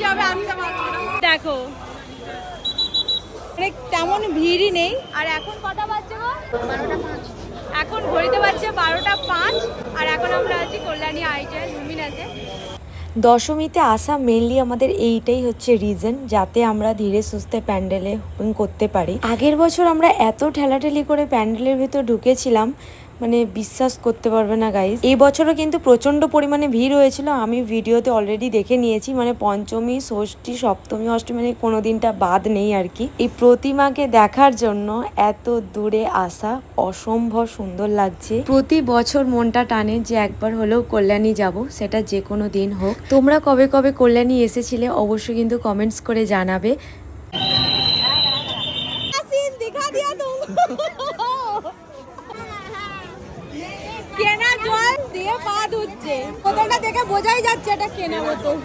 যাবে আসতে পারবো না। দেখো তেমন ভিড়ই নেই। আর এখন কটা বাজছে গো? 12:05। এখন ঘড়িতে বাজছে 12:05। আর এখন আমরা আছি কল্যাণী আইটিআই লুমিনাসে। দশমীতে আসা মেনলি আমাদের এইটাই হচ্ছে রিজন, যাতে আমরা ধীরে সুস্থে প্যান্ডেলে হুপিং করতে পারি। আগের বছর আমরা এত ঠেলাঠেলি করে প্যান্ডেলের ভিতর ঢুকেছিলাম, মানে বিশ্বাস করতে পারবে না গাইস। এই বছরও কিন্তু প্রচণ্ড পরিমাণে ভিড় হয়েছিল, আমি ভিডিওতে অলরেডি দেখে নিয়েছি। মানে পঞ্চমী, ষষ্ঠী, সপ্তমী, অষ্টমী মানে কোনো দিনটা বাদ নেই আর কি। এই প্রতিমাকে দেখার জন্য এত দূরে আসা অসম্ভব সুন্দর লাগছে। প্রতি বছর মনটা টানে যে একবার হলেও কল্যাণী যাব, সেটা যে কোনো দিন হোক। তোমরা কবে কবে কল্যাণী এসেছিলে অবশ্যই কিন্তু কমেন্টস করে জানাবে। কেনা জল দিয়ে পা ধুচ্ছে, বোতলটা দেখে বোঝাই যাচ্ছে এটা কেনা বোতল।